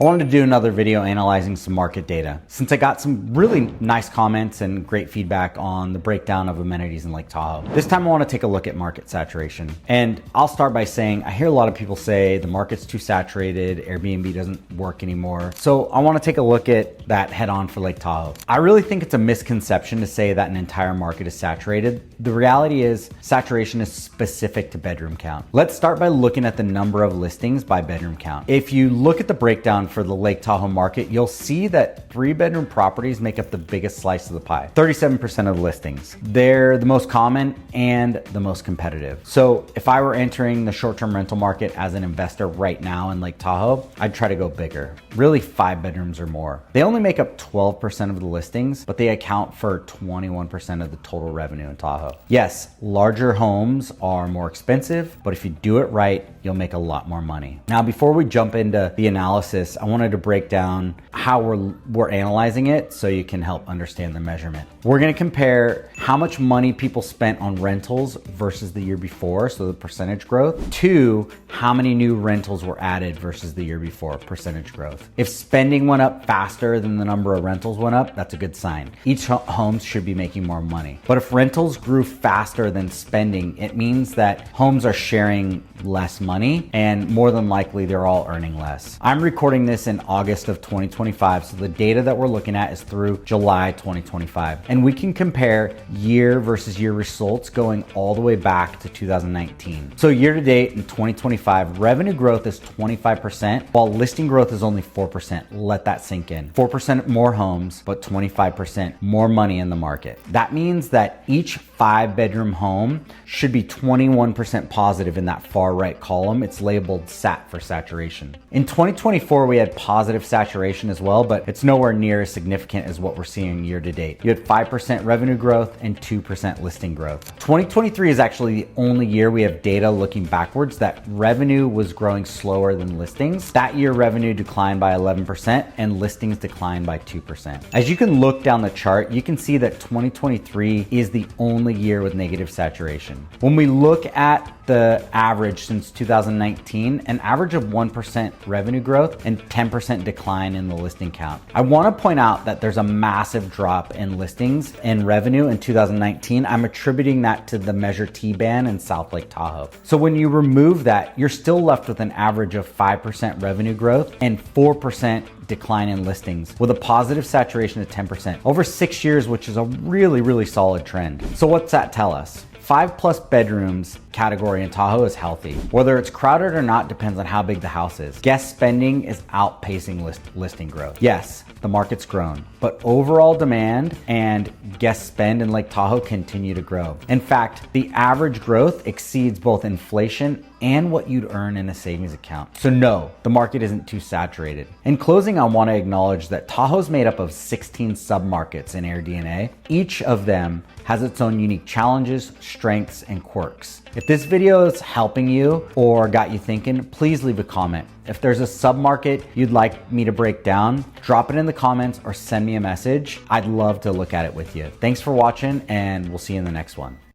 I wanted to do another video analyzing some market data since I got some really nice comments and great feedback on the breakdown of amenities in Lake Tahoe. This time I want to take a look at market saturation. And I'll start by saying I hear a lot of people say the market's too saturated, Airbnb doesn't work anymore. So I want to take a look at that head on for Lake Tahoe. I really think it's a misconception to say that an entire market is saturated. The reality is saturation is specific to bedroom count. Let's start by looking at the number of listings by bedroom count. If you look at the breakdown for the Lake Tahoe market, you'll see that 3-bedroom properties make up the biggest slice of the pie, 37% of the listings. They're the most common and the most competitive. So if I were entering the short-term rental market as an investor right now in Lake Tahoe, I'd try to go bigger, really 5 bedrooms or more. They only make up 12% of the listings, but they account for 21% of the total revenue in Tahoe. Yes, larger homes are more expensive, but if you do it right, you'll make a lot more money. Now, before we jump into the analysis, I wanted to break down how we're analyzing it so you can help understand the measurement. We're gonna compare how much money people spent on rentals versus the year before, so the percentage growth, to how many new rentals were added versus the year before, percentage growth. If spending went up faster than the number of rentals went up, that's a good sign. Each home should be making more money. But if rentals grew faster than spending, it means that homes are sharing less money and more than likely they're all earning less. I'm recording this in August of 2025, so the data that we're looking at is through July 2025. And we can compare year versus year results going all the way back to 2019. So year to date in 2025, revenue growth is 25%, while listing growth is only 4%. Let that sink in. 4% more homes, but 25% more money in the market. That means that each 5-bedroom home should be 21% positive in that far right column. It's labeled SAT for saturation. In 2024, we had positive saturation as well, but it's nowhere near as significant as what we're seeing year to date. You had 5% revenue growth and 2% listing growth. 2023 is actually the only year we have data looking backwards that revenue was growing slower than listings. That year, revenue declined by 11% and listings declined by 2%. As you can look down the chart, you can see that 2023 is the only year with negative saturation. When we look at the average since 2019, an average of 1% revenue growth and 10% decline in the listing count. I want to point out that there's a massive drop in listings and revenue in 2019. I'm attributing that to the Measure T-band in South Lake Tahoe. So when you remove that, you're still left with an average of 5% revenue growth and 4% decline in listings with a positive saturation of 10% over 6 years, which is a really solid trend. So what's that tell us? 5+ bedrooms category in Tahoe is healthy. Whether it's crowded or not depends on how big the house is. Guest spending is outpacing listing growth. Yes, the market's grown, but overall demand and guest spend in Lake Tahoe continue to grow. In fact, the average growth exceeds both inflation and what you'd earn in a savings account. So no, the market isn't too saturated. In closing, I want to acknowledge that Tahoe's made up of 16 submarkets in AirDNA. Each of them has its own unique challenges, strengths, and quirks. If this video is helping you or got you thinking, please leave a comment. If there's a submarket you'd like me to break down, drop it in the comments or send me a message. I'd love to look at it with you. Thanks for watching, and we'll see you in the next one.